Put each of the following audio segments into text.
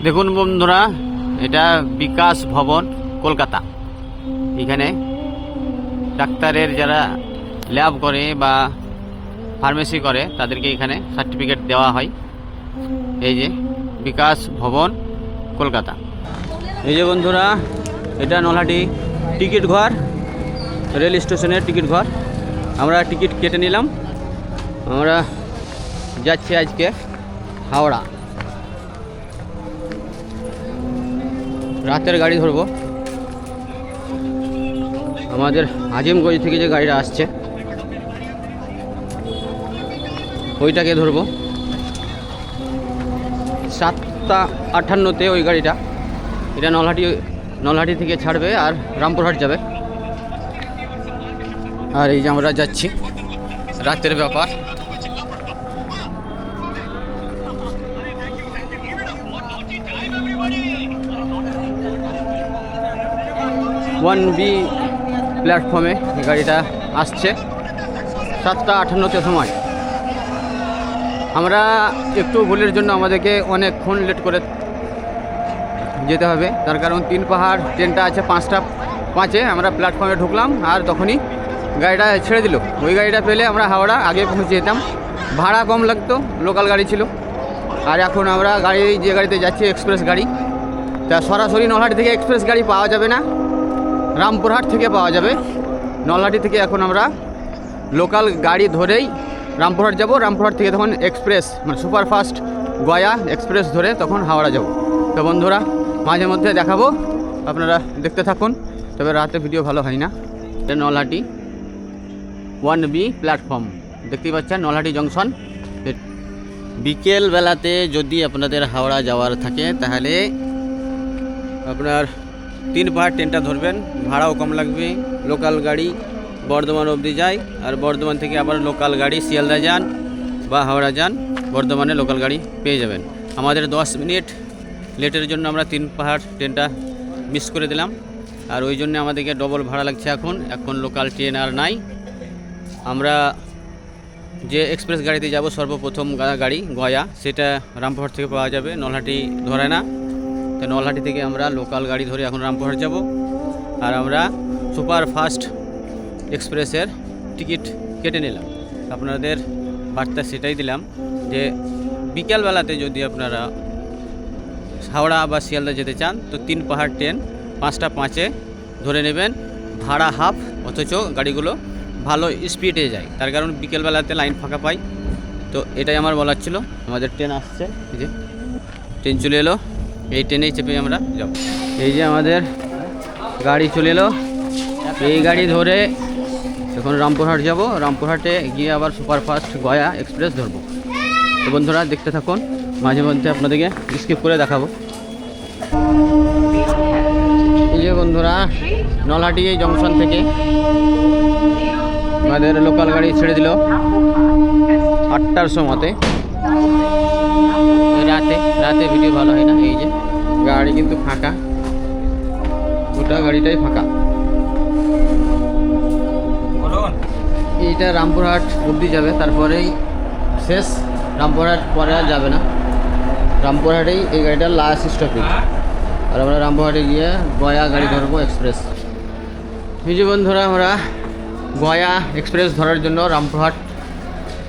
দেখুন বন্ধুরা, এটা বিকাশ ভবন কলকাতা। এখানে ডাক্তারের যারা ল্যাব করে বা ফার্মেসি করে তাদেরকে এখানে সার্টিফিকেট দেওয়া হয়। এই যে বিকাশ ভবন কলকাতা। এই যে বন্ধুরা, এটা নলহাটি টিকিট ঘর, রেল স্টেশনের টিকিট ঘর। আমরা টিকিট কেটে নিলাম। আমরা যাচ্ছি আজকে হাওড়া। রাতের গাড়ি ধরবো। আমাদের আজিমগঞ্জ থেকে যে গাড়িটা আসছে ওইটাকে ধরবো। 7:58-তে ওই গাড়িটা। এটা নলহাটি থেকে ছাড়বে আর রামপুরহাট যাবে। আর এই যে আমরা যাচ্ছি, রাতের ব্যাপার। ওয়ান বি প্ল্যাটফর্মে গাড়িটা আসছে 7:58 সময়। আমরা একটু ভুলের জন্য আমাদেরকে অনেকক্ষণ লেট করে যেতে হবে। তার কারণ 3 পাহাড় ট্রেনটা আছে 5:05-এ। আমরা প্ল্যাটফর্মে ঢুকলাম আর তখনই গাড়িটা ছেড়ে দিল। ওই গাড়িটা পেলে আমরা হাওড়া আগে পৌঁছে যেতাম, ভাড়া কম লাগতো, লোকাল গাড়ি ছিল। আর এখন আমরা যে গাড়িতে যাচ্ছি এক্সপ্রেস গাড়ি, তা সরাসরি নলহাটি থেকে এক্সপ্রেস গাড়ি পাওয়া যাবে না, রামপুরহাট থেকে পাওয়া যাবে। নলহাটি থেকে এখন আমরা লোকাল গাড়ি ধরেই রামপুরহাট যাব। রামপুরহাট থেকে তখন এক্সপ্রেস মানে সুপারফাস্ট গয়া এক্সপ্রেস ধরে তখন হাওড়া যাব। তো বন্ধুরা, মাঝে মধ্যে দেখাবো, আপনারা দেখতে থাকুন। তবে রাতে ভিডিও ভালো হয় না। এটা নলহাটি 1B প্ল্যাটফর্ম দেখতেই পাচ্ছেন, নলহাটি জংশন। বিকেল বেলাতে যদি আপনাদের হাওড়া যাওয়ার থাকে তাহলে আপনার 3 পাহাড় ট্রেনটা ধরবেন, ভাড়াও কম লাগবে। লোকাল গাড়ি বর্ধমান অবধি যায়, আর বর্ধমান থেকে আবার লোকাল গাড়ি শিয়ালদা যান বা হাওড়া যান, বর্ধমানে লোকাল গাড়ি পেয়ে যাবেন। আমাদের 10 মিনিট লেটের জন্য আমরা 3 পাহাড় ট্রেনটা মিস করে দিলাম, আর ওই জন্য আমাদেরকে ডবল ভাড়া লাগছে। এখন লোকাল ট্রেন আর নাই। আমরা যে এক্সপ্রেস গাড়িতে যাব সর্বপ্রথম গাড়ি গয়া, সেটা রামপুরহাট থেকে পাওয়া যাবে, নলহাটি ধরে না। তো নলহাটি থেকে আমরা লোকাল গাড়ি ধরে এখন রামপুরহাট যাব। আর আমরা সুপার ফাস্ট এক্সপ্রেসের টিকিট কেটে নিলাম। আপনাদের বার্তা সেটাই দিলাম যে বিকেলবেলাতে যদি আপনারা হাওড়া বা শিয়ালদা যেতে চান তো 3 পাহাড় ট্রেন 5:05-এ ধরে নেবেন, ভাড়া হাফ, অথচ গাড়িগুলো ভালো স্পিডে যায়। তার কারণ বিকেলবেলাতে লাইন ফাঁকা পাই। তো এটাই আমার বলার ছিল। আমাদের ট্রেন আসছে, এই যে ট্রেন চলে এলো, এই ট্রেনেই চেপে আমরা যাব। এই যে আমাদের গাড়ি চলে এলো, এই গাড়ি ধরে এখন রামপুরহাট যাব। রামপুরহাটে গিয়ে আবার সুপারফাস্ট গয়া এক্সপ্রেস ধরবো। তো বন্ধুরা দেখতে থাকুন, মাঝে মধ্যে আপনাদেরকে স্কিপ করে দেখাবো। এই যে বন্ধুরা, নলহাটি এই জংশন থেকে আমাদের লোকাল গাড়ি ছেড়ে দিল 8টার সময়তে। রাতে ভিডিও ভালো হয় না। এই যে গাড়ি কিন্তু ফাঁকা, গোটা গাড়িটাই ফাঁকা। এইটা রামপুরহাট অবধি যাবে, তারপরেই শেষ। রামপুরহাট পরে আর যাবে না। রামপুরহাটেই এই গাড়িটার লাস্ট স্টপেজ। আর আমরা রামপুরহাটে গিয়ে গয়া গাড়ি ধরবো এক্সপ্রেস। এই যে বন্ধুরা, আমরা গয়া এক্সপ্রেস ধরার জন্য রামপুরহাট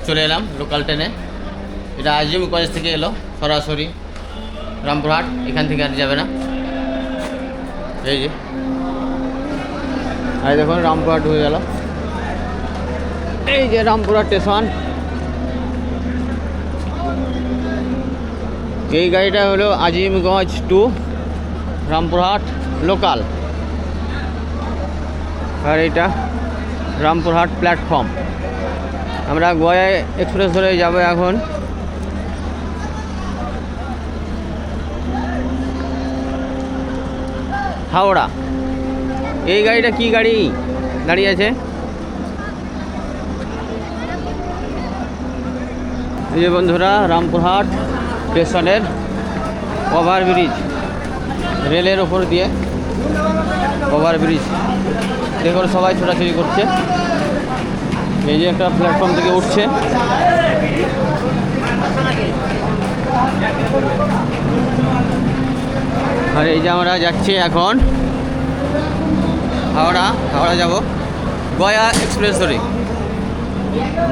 চলে এলাম লোকাল ট্রেনে। এটা আজিমগঞ্জ থেকে এলো সরাসরি রামপুরহাট, এখান থেকে আর যাবে না। এই যে আর দেখুন রামপুরহাট হয়ে গেল। এই যে রামপুরহাট স্টেশন। এই গাড়িটা হলো আজিমগঞ্জ টু রামপুরহাট লোকাল, আর এটা রামপুরহাট প্ল্যাটফর্ম। আমরা গয়া এক্সপ্রেস ধরে যাব এখন। হাওড়া। এই গাড়িটা কি গাড়ি দাঁড়িয়ে আছে? এই যে বন্ধুরা, রামপুরহাট স্টেশনের ওভারব্রিজ, রেলের ওপর দিয়ে ওভারব্রিজ। দেখুন সবাই ছোটাছুটি করছে। এই যে একটা প্ল্যাটফর্ম থেকে উঠছে, আর এই যে আমরা যাচ্ছি এখন হাওড়া যাব গয়া এক্সপ্রেস ধরে।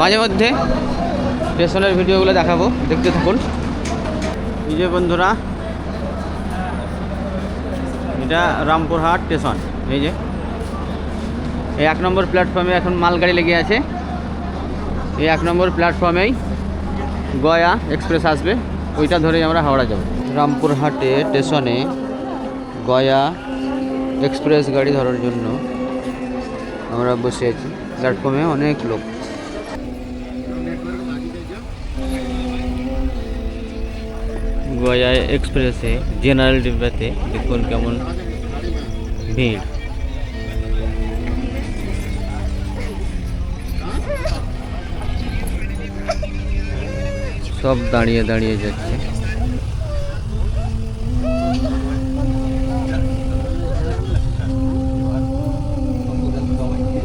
মাঝে মধ্যে স্টেশনের ভিডিওগুলো দেখাবো, দেখতে থাকুন। এই যে বন্ধুরা, এটা রামপুরহাট স্টেশন। এই যে এই 1 নম্বর প্ল্যাটফর্মে এখন মালগাড়ি লেগে আছে। এই 1 নম্বর প্ল্যাটফর্মেই গয়া এক্সপ্রেস আসবে, ওইটা ধরেই আমরা হাওড়া যাব। রামপুরহাটে স্টেশনে গয়া এক্সপ্রেস গাড়ি ধরার জন্য আমরা বসে আছি। প্ল্যাটফর্মে অনেক লোক। গয়া এক্সপ্রেসে জেনারেল ডিব্বাতে দেখুন কেমন ভিড়। সব দাঁড়িয়ে দাঁড়িয়ে যাচ্ছে।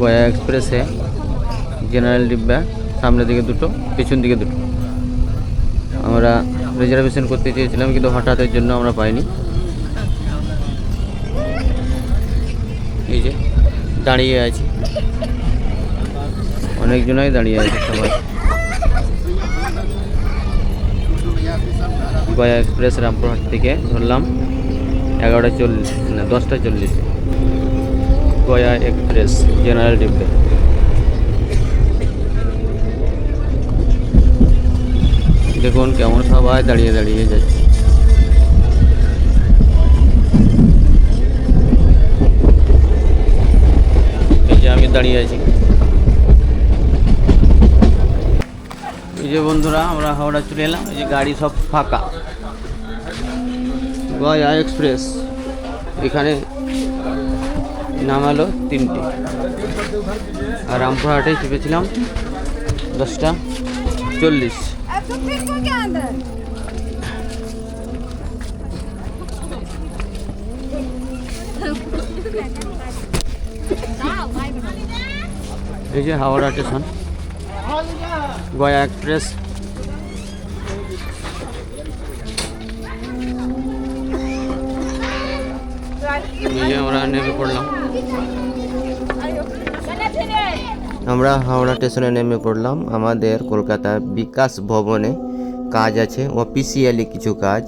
গয়া এক্সপ্রেসে জেনারেল ডিব্বা, সামনের দিকে দুটো, পেছন দিকে দুটো। আমরা রিজার্ভেশন করতে চেয়েছিলাম কিন্তু হঠাৎের জন্য আমরা পাইনি। এই যে দাঁড়িয়ে আছি, অনেকজনাই দাঁড়িয়ে আছে সবাই। গয়া এক্সপ্রেস রামপুরহাট থেকে ধরলাম 11:40 না 10:40 গয়া এক্সপ্রেস জেনারেল ডিব্বে। দেখুন কেমন সবাই দাঁড়িয়ে দাঁড়িয়ে যাচ্ছে। এই যে আমি দাঁড়িয়ে আছি। এই যে বন্ধুরা, আমরা হাওড়া চলে এলাম। এই যে গাড়ি সব ফাঁকা। গয়া এক্সপ্রেস এখানে নামালো 3টে, আর রামপুরহাটে চেপেছিলাম 10:40। এই যে হাওড়া স্টেশন, গয়া এক্সপ্রেস। এই যে আমরা নেমে পড়লাম। আমরা হাওড়া স্টেশনে নেমে পড়লাম। আমাদের কলকাতা বিকাশ ভবনে কাজ আছে, অফিসিয়ালি কিছু কাজ।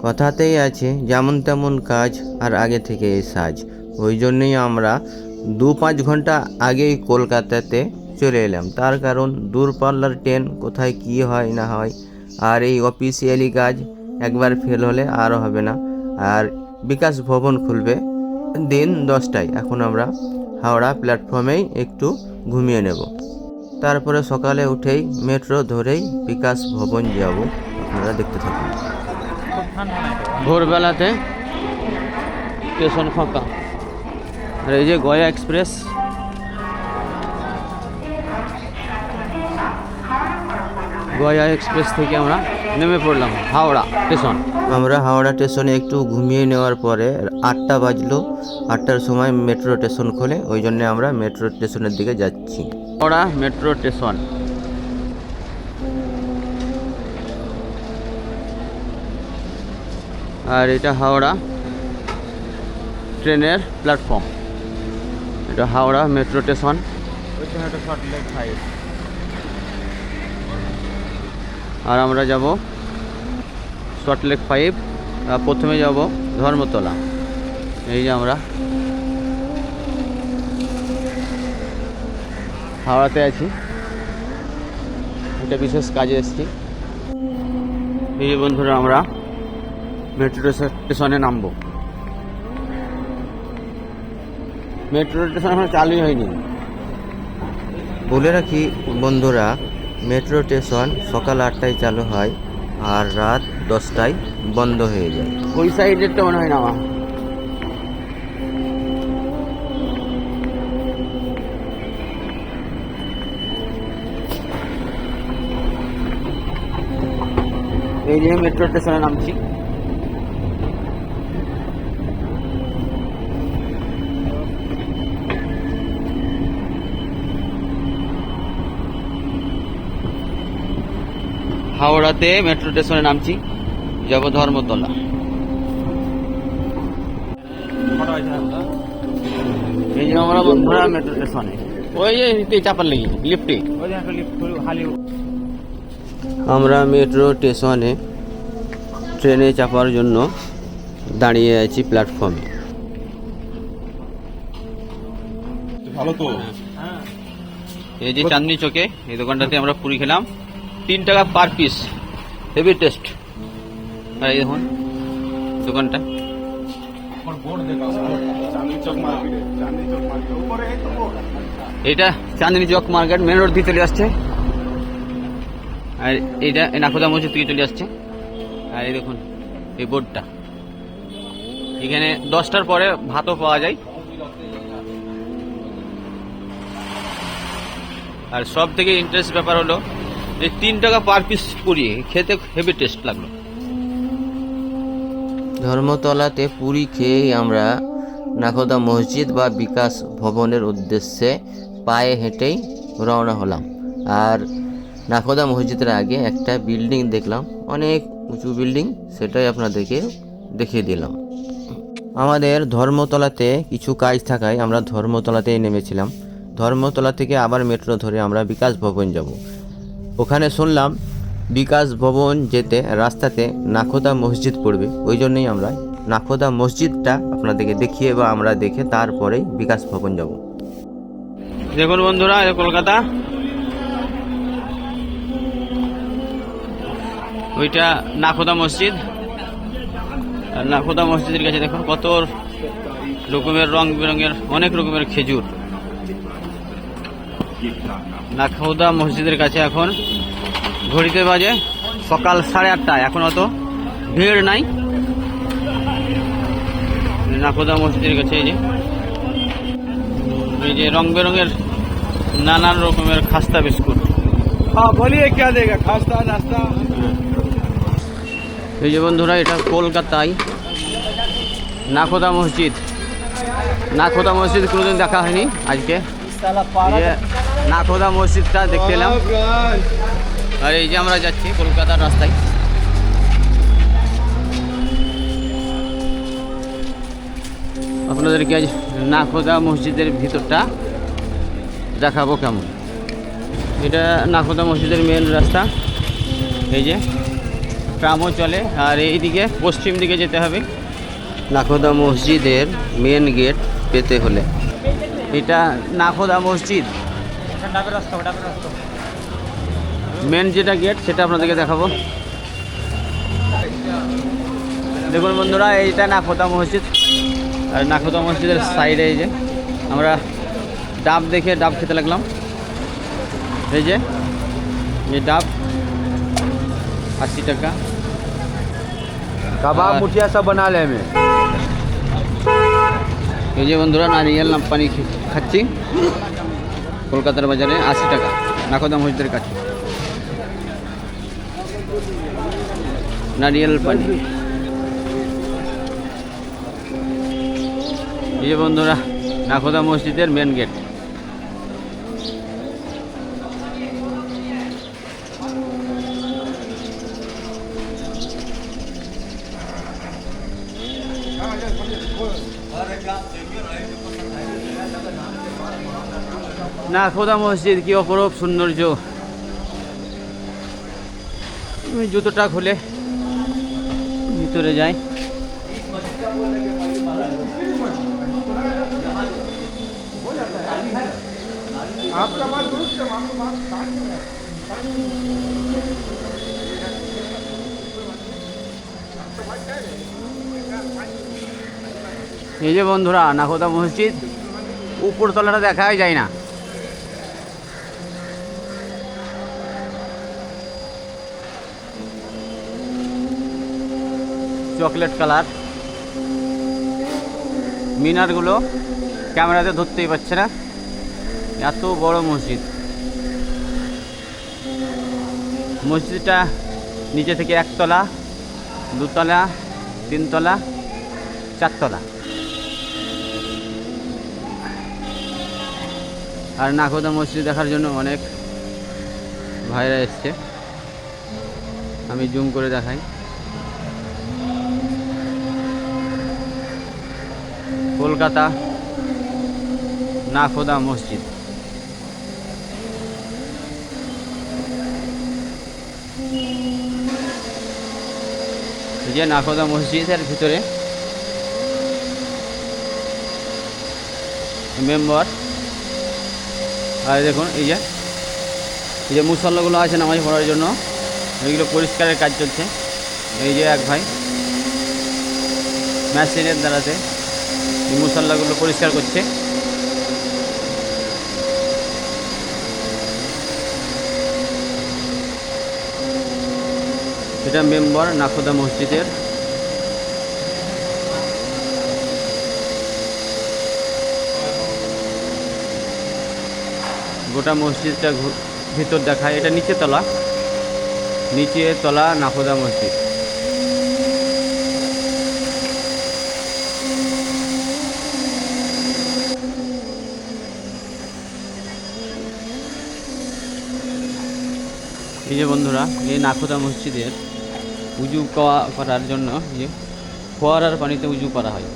কথাতেই আছে যেমন তেমন কাজ আর আগে থেকে এই সাজ। ওই জন্যই আমরা 2-5 ঘন্টা আগেই কলকাতাতে চলে এলাম। তার কারণ দূরপাল্লার ট্রেন কোথায় কি হয় না হয়, আর এই অফিসিয়ালি কাজ একবার ফেল হলে আরও হবে না। আর বিকাশ ভবন খুলবে দিন 10টায়। এখন আমরা হাওড়া প্ল্যাটফর্মেই একটু ঘুমিয়ে নেব, তারপরে সকালে উঠেই মেট্রো ধরেই বিকাশ ভবন যাব। আপনারা দেখতে থাকুন। ভোরবেলাতে স্টেশন ফাঁকা। আর এই যে গয়া এক্সপ্রেস। গয়া এক্সপ্রেস থেকে আমরা নেমে পড়লাম হাওড়া স্টেশন। আমরা হাওড়া স্টেশনে একটু ঘুমিয়ে নেওয়ার পরে 8টা বাজলো। 8টার সময় মেট্রো স্টেশন খোলে, ওই জন্য আমরা মেট্রো স্টেশনের দিকে যাচ্ছি। Howrah metro station. আর এটা হাওড়া ট্রেনের প্ল্যাটফর্ম। এটা হাওড়া মেট্রো স্টেশন। আর আমরা যাব সল্টলেক 5। প্রথমে যাব ধর্মতলা। এই যে আমরা হাওড়াতে আছি, একটা বিশেষ কাজে এসেছি। এই যে বন্ধুরা, আমরা মেট্রো স্টেশনে নামবো। মেট্রো স্টেশন এখন চালুই হয়নি। বলে রাখি বন্ধুরা, মেট্রো স্টেশন সকাল 8টায় চালু হয় আর রাত 10টায় বন্ধ হয়ে যায়। ওই সাইডের তো মনে হয় নামা। এই যে মেট্রো স্টেশনে নামছি। হাওড়াতে মেট্রো স্টেশনে নামছি, যাব ধর্মতলা। এই যে আমরা বন্ধুরা মেট্রো স্টেশনে ওই যে চাপার লেগে লিফটে আমরা মেট্রো স্টেশনে ট্রেনে চাপার জন্য দাঁড়িয়ে আছি প্ল্যাটফর্মে। ভালো তো। এই যে চাঁদনি চকে এই দোকানটাতে আমরা পুরি খেলাম 3 টাকা পার পিস, হেভি টেস্ট। আর এই দেখুন দোকানটা, এটা Chandni Chowk market main road দিয়ে চলে আসছে, আর এইটা নাখোদা মসজিদ থেকে চলে আসছে। আর এই দেখুন এই বোর্ডটা, এখানে 10টার পরে ভাতও পাওয়া যায়। আর সব থেকে ইন্টারেস্ট ব্যাপার হলো এই 3 টাকা পার পিস পুরি, খেতে হেভি টেস্ট লাগলো। ধর্মতলাতে পুরী খেয়েই আমরা নাখোদা মসজিদ বা বিকাশ ভবনের উদ্দেশ্যে পায়ে হেঁটেই রওনা হলাম। আর নাখোদা মসজিদের আগে একটা বিল্ডিং দেখলাম, অনেক উঁচু বিল্ডিং, সেটাই আপনাদেরকে দেখিয়ে দিলাম। আমাদের ধর্মতলাতে কিছু কাজ থাকায় আমরা ধর্মতলাতেই নেমেছিলাম। ধর্মতলা থেকে আবার মেট্রো ধরে আমরা বিকাশ ভবন যাব। ওখানে শুনলাম বিকাশ ভবন যেতে রাস্তাতে নাখোদা মসজিদ পড়বে, ওই জন্যই আমরা নাখোদা মসজিদটা আপনাদেরকে দেখিয়ে বা আমরা দেখে তারপরেই বিকাশ ভবন যাব। দেখুন বন্ধুরা, এটা কলকাতা, ওইটা নাখোদা মসজিদ। আর নাখোদা মসজিদের কাছে দেখুন কত রকমের রং বেরঙের অনেক রকমের খেজুর। নাখোদা মসজিদের কাছে এখন ঘড়িতে বাজে সকাল 8:30, এখন অত ভিড় নাই। নাখোদা মসজিদের কাছে এই যে রং বেরঙের নানান রকমের খাস্তা বিস্কুট। বলিয়ে কে দেগা খাস্তা নাস্তা। এই যে বন্ধুরা, এটা কলকাতায় নাখোদা মসজিদ। নাখোদা মসজিদ কোনোদিন দেখা হয়নি, আজকে এই যে নাখোদা মসজিদটা দেখতে এলাম। আর এই যে আমরা যাচ্ছি কলকাতার রাস্তায়। আপনাদেরকে আজ নাখোদা মসজিদের ভিতরটা দেখাবো কেমন। এটা নাখোদা মসজিদের মেন রাস্তা, এই যে ট্রামও চলে। আর এইদিকে পশ্চিম দিকে যেতে হবে নাখোদা মসজিদের মেন গেট পেতে হলে। এটা নাখোদা মসজিদ মেন যেটা গেট, সেটা আপনাদেরকে দেখাবো। দেখুন বন্ধুরা, এইটা নাখোদা মসজিদ। আর নাখোদা মসজিদের সাইডে এই যে আমরা ডাব দেখে ডাব খেতে লাগলাম। এই যে ডাব 80 টাকা। कबाब मुठिया सब बना ले में। এই যে বন্ধুরা, নারিয়েল পানি খাচ্ছি কলকাতার বাজারে 80 টাকা, নাখোদা মসজিদের কাছে নারিয়েল পানি। এই যে বন্ধুরা, নাখোদা মসজিদের মেন গেট। নাখোদা মসজিদ কি অপরূপ সৌন্দর্য। আমি জুতোটা খুলে ভিতরে যাই। এই যে বন্ধুরা, নাখোদা মসজিদ উপরতলাটা দেখাই যায় না। চকলেট কালার মিনারগুলো ক্যামেরাতে ধরতেই পারছে না, এত বড় মসজিদ। মসজিদটা নিচে থেকে 1 তলা, 2 তলা, 3 তলা, 4 তলা। আর নাখোদা মসজিদ দেখার জন্য অনেক ভাইরা এসছে, আমি জুম করে দেখাই। কলকাতা নাখোদা মসজিদ। এই যে নাখোদা মসজিদের ভিতরে মেম্বার। আর দেখুন এই যে মুসল্লাগুলো আছে নামাজ পড়ার জন্য, এইগুলো পরিষ্কারের কাজ চলছে। এই যে এক ভাই মেশিনের দ্বারাতে এই মুসল্লাগুলো পরিষ্কার করছে। এটা মেম্বার নাখোদা মসজিদের। গোটা মসজিদটা ভিতর দেখায়। এটা নিচে তলা নাখোদা মসজিদ। এই যে বন্ধুরা, এই নাখোদা মসজিদের উজু করার জন্য যে ফোয়ারার পানিতে উজু করা হয়।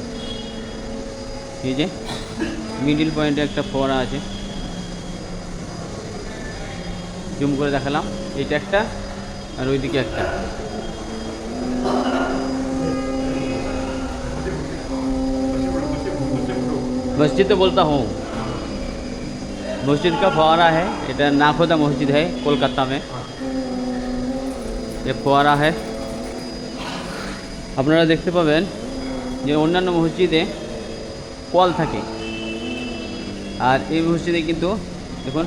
এই যে মিডিল পয়েন্টে একটা ফোয়ারা আছে, জুম করে দেখালাম। এইটা একটা আর ওইদিকে একটা। मस्जिद तो बोलता हूँ, मस्जिद का फुवारा है। এটা नाखोदा मस्जिद है कोलकाता में। ये फुवारा है। আপনারা দেখতে পাবেন যে অন্যান্য মসজিদে কল থাকে, আর এই মসজিদে কিন্তু দেখুন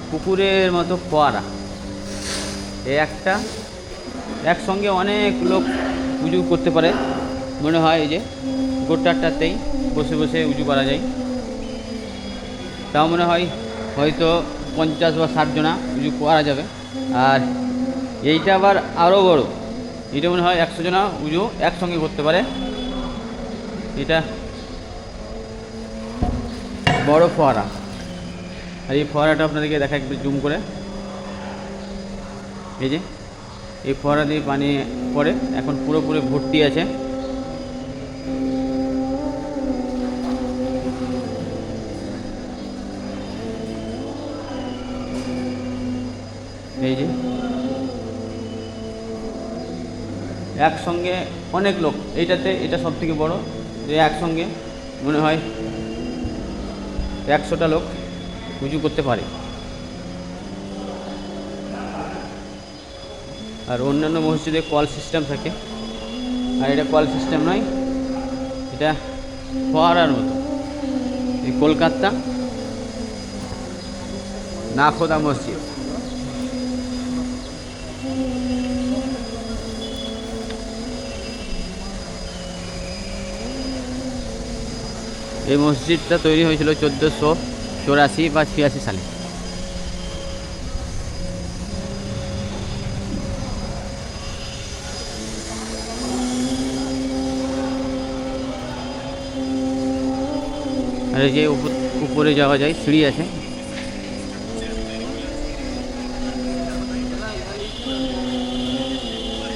পুকুরের মতো ফোয়ারা। এই একটা একসঙ্গে অনেক লোক উজু করতে পারে। মনে হয় এই যে গোটাটাতেই বসে বসে উজু করা যায়। তাও মনে হয় হয়তো 50 বা 60 জনা উজু করা যাবে। আর এইটা আবার আরও বড়, এটা মনে হয় 100 জনা উজু একসঙ্গে করতে পারে। এটা বড় ফোয়ারা। আর এই ফোয়ারাটা আপনাদেরকে দেখা একটু জুম করে। এই যে এই ফোয়ারা দিয়ে পানি পড়ে, এখন পুরোপুরি ভর্তি আছে। এই যে একসঙ্গে অনেক লোক, এটা সব থেকে বড়। যে একসঙ্গে মনে হয় 100টা লোক উজু করতে পারে। আর অন্যান্য মসজিদে কল সিস্টেম থাকে, আর এটা কল সিস্টেম নয়, এটা ফোয়ারার মতো। এই কলকাতা নাখোদা মসজিদ। এই মসজিদটা তৈরি হয়েছিল 1484 বা 86 সালে। আর এই যে উপরে যাওয়া যায়, সিঁড়ি আছে।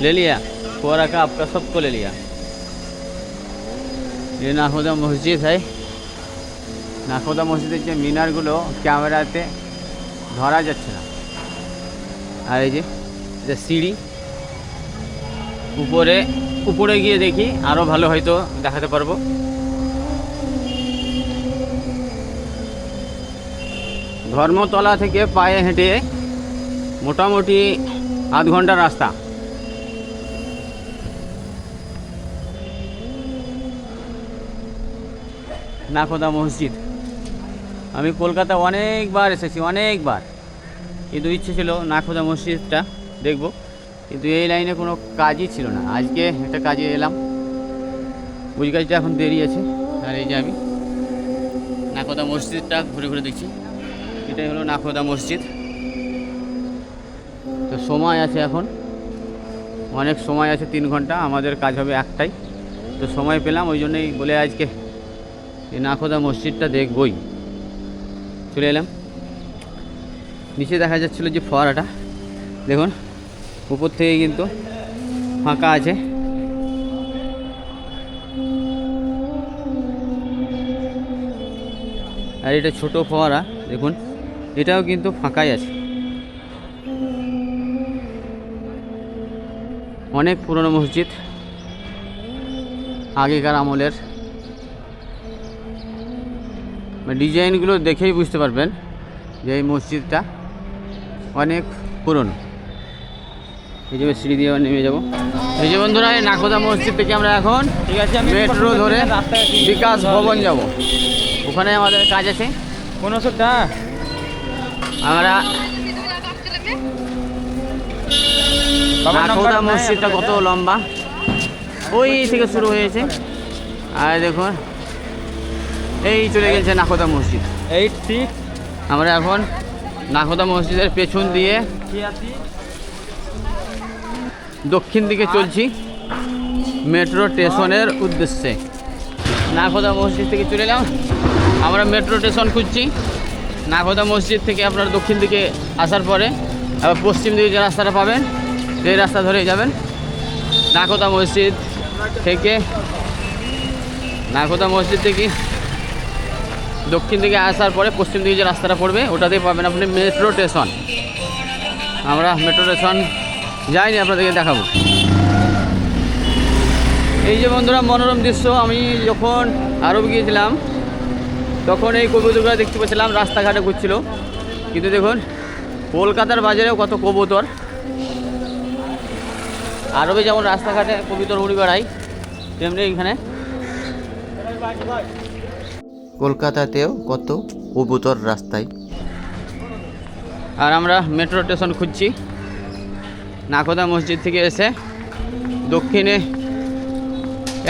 ले लिया फुवारा का, आपका सबको ले लिया। ये नाखोदा मस्जिद है। নাখোদা মসজিদের যে মিনারগুলো ক্যামেরাতে ধরা যাচ্ছে না। আর এই যে সিঁড়ি, উপরে গিয়ে দেখি আরও ভালো হয়তো দেখাতে পারবো। ধর্মতলা থেকে পায়ে হেঁটে মোটামুটি আধ ঘন্টার রাস্তা। নাখোদা মসজিদ আমি কলকাতা অনেকবার এসেছি, অনেকবার। কিন্তু ইচ্ছে ছিল নাখোদা মসজিদটা দেখব, কিন্তু এই লাইনে কোনো কাজই ছিল না। আজকে একটা কাজে এলাম, ওই কাজটা এখন দেরি আছে। আর এই যে আমি নাখোদা মসজিদটা ঘুরে ঘুরে দেখছি। এটাই হলো নাখোদা মসজিদ। তো সময় আছে, এখন অনেক সময় আছে, 3 ঘন্টা। আমাদের কাজ হবে একটাই, তো সময় পেলাম, ওই জন্যই বলে আজকে এই নাখোদা মসজিদটা দেখবই চলে এলাম। নিচে দেখা যাচ্ছিলো যে ফোয়ারাটা, দেখুন উপর থেকে কিন্তু ফাঁকা আছে। আর এটা ছোট ফোয়ারা দেখুন, এটাও কিন্তু ফাঁকাই আছে। অনেক পুরনো মসজিদ, আগেকার আমলের। ডিজাইনগুলো দেখেই বুঝতে পারবেন যে এই মসজিদটা অনেক পুরনো। এই যে সিঁড়ি দিয়ে নেমে যাব। এই যে বন্ধুরা, এই নাকোদা মসজিদ থেকে আমরা এখন ঠিক আছে, মেট্রো ধরে বিকাশ ভবন যাব। ওখানে আমাদের কাজ আছে। কোন ওষুধটা? আমরা নাকোদা মসজিদটা কত লম্বা, ওই থেকে শুরু হয়েছে। আর দেখুন এই চলে গেছে নাকোদা মসজিদ। 86 আমরা এখন নাকোদা মসজিদের পেছন দিয়ে 86 দক্ষিণ দিকে চলছি মেট্রো স্টেশনের উদ্দেশ্যে। নাকোদা মসজিদ থেকে চলে এলাম, আমরা মেট্রো স্টেশন খুঁজছি। নাকোদা মসজিদ থেকে আপনার দক্ষিণ দিকে আসার পরে আবার পশ্চিম দিকে যে রাস্তাটা পাবেন সেই রাস্তা ধরেই যাবেন। নাকোদা মসজিদ থেকে দক্ষিণ দিকে আসার পরে পশ্চিম দিকে যে রাস্তাটা পড়বে ওটাতেই পাবেন আপনি মেট্রো স্টেশন। আমরা মেট্রো স্টেশন যাইনি, আপনাদেরকে দেখাবো। এই যে বন্ধুরা মনোরম দৃশ্য, আমি যখন আরব গিয়েছিলাম তখন এই কবুতরগুলো দেখতে পাচ্ছিলাম, রাস্তাঘাটে ঘুরছিল। কিন্তু দেখুন কলকাতার বাজারেও কত কবুতর। আরবে যেমন রাস্তাঘাটে কবুতর উড়ে বেড়ায়, তেমনি এখানে কলকাতাতেও কত কবুতর রাস্তায়। আর আমরা মেট্রো স্টেশন খুঁজছি। নাকোদা মসজিদ থেকে এসে দক্ষিণে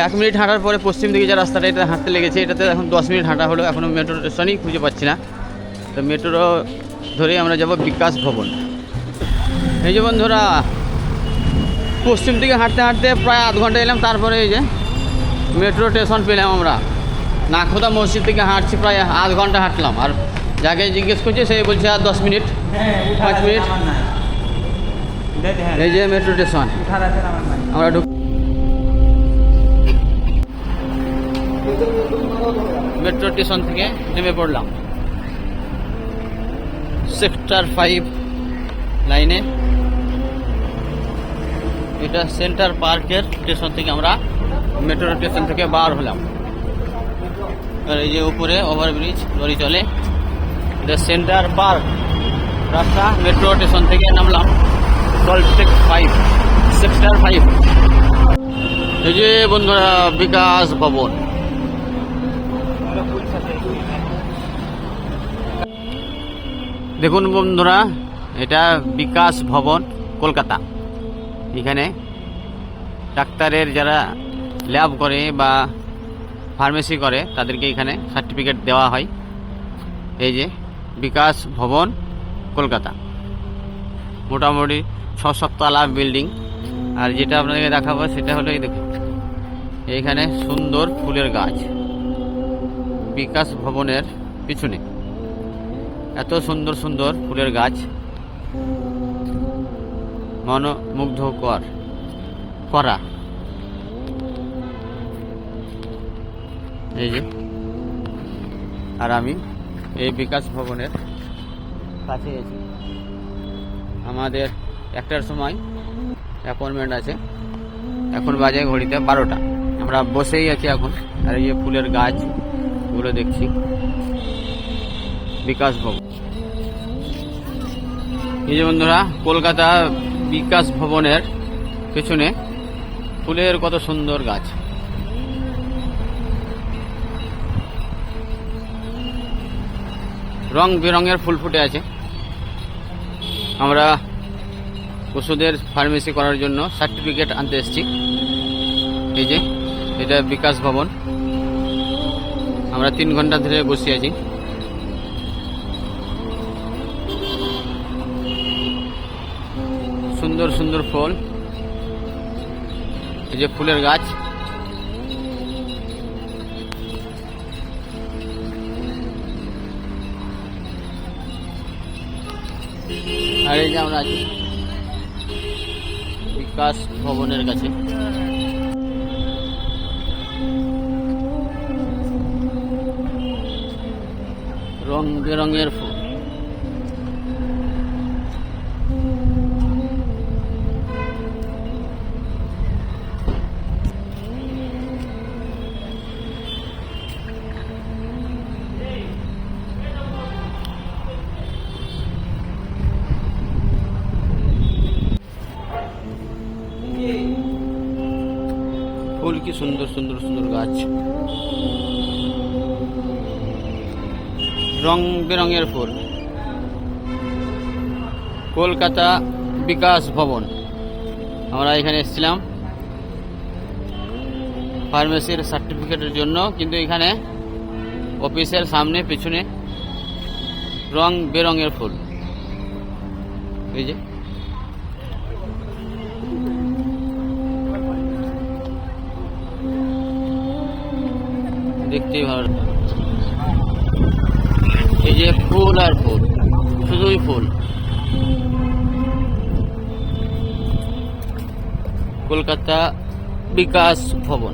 1 মিনিট হাঁটার পরে পশ্চিম দিকে যে রাস্তাটা এটা হাঁটতে লেগেছে, এটাতে এখন 10 মিনিট হাঁটা হলো। এখনও মেট্রো স্টেশনই খুঁজে পাচ্ছি না। তো মেট্রো ধরেই আমরা যাব বিকাশ ভবন। এই যে বন্ধুরা পশ্চিম দিকে হাঁটতে হাঁটতে প্রায় আধ ঘন্টা এলাম, তারপরে এই যে মেট্রো স্টেশন পেলাম। আমরা নাকোদা মসজিদ থেকে হাঁটছি, প্রায় আধ ঘন্টা হাঁটলাম। আর যাকে জিজ্ঞেস করছি সে বলছে আর 10 মিনিট 5 মিনিট। এই যে মেট্রো স্টেশন, আমরা মেট্রো স্টেশন থেকে নেমে পড়লাম সেক্টর 5 লাইনে। এটা সেন্টার পার্কের স্টেশন থেকে আমরা মেট্রো স্টেশন থেকে বার হলাম। আর এই যে উপরে ওভারব্রিজ লরি চলে, এটা সেন্টার পার্ক রাস্তা। মেট্রো স্টেশন থেকে নামলাম সল্টলেক 5 সেক্টর 5। এই যে বন্ধুরা বিকাশ ভবন। দেখুন বন্ধুরা, এটা বিকাশ ভবন কলকাতা। এখানে ডাক্তারের যারা ল্যাব করে বা ফার্মেসি করে তাদেরকে এখানে সার্টিফিকেট দেওয়া হয়। এই যে বিকাশ ভবন কলকাতা, মোটামুটি 6-7 তলা বিল্ডিং। আর যেটা আপনাদেরকে দেখাবো সেটা হলো এই দেখুন, এইখানে সুন্দর ফুলের গাছ বিকাশ ভবনের পিছনে। এত সুন্দর সুন্দর ফুলের গাছ, মনোমুগ্ধকর করা। এই যে, আর আমি এই বিকাশ ভবনের কাছে আছি। আমাদের 1টার সময় অ্যাপয়েন্টমেন্ট আছে, এখন বাজে ঘড়িতে 12টা। আমরা বসেই আছি এখন। আর এই যে ফুলের গাছ ওগুলো দেখছি, বিকাশ ভবন। এই যে বন্ধুরা কলকাতা বিকাশ ভবনের পেছনে ফুলের কত সুন্দর গাছ। রং বেরঙের ফুল ফুটে আছে। আমরা ওষুধের ফার্মেসি করার জন্য সার্টিফিকেট আনতে এসেছি। এই যে এটা বিকাশ ভবন। আমরা 3 ঘন্টা ধরে বসে আছি। সুন্দর সুন্দর ফুল, এই যে ফুলের গাছ। আর এই যে আমরা আছি বিকাশ ভবনের কাছে। রং বেরঙের ফুল। ফুল কি সুন্দর সুন্দর সুন্দর গাছ, রং বেরঙের ফুল। কলকাতা বিকাশ ভবন, আমরা এখানে এসেছিলাম ফার্মেসির সার্টিফিকেটের জন্য, কিন্তু এখানে অফিসের সামনে পিছনে রং বেরঙের ফুল। এই যে দেখতেই ভালো, এই যে ফুল আর ফুল, শুধুই ফুল। কলকাতা বিকাশ ভবন।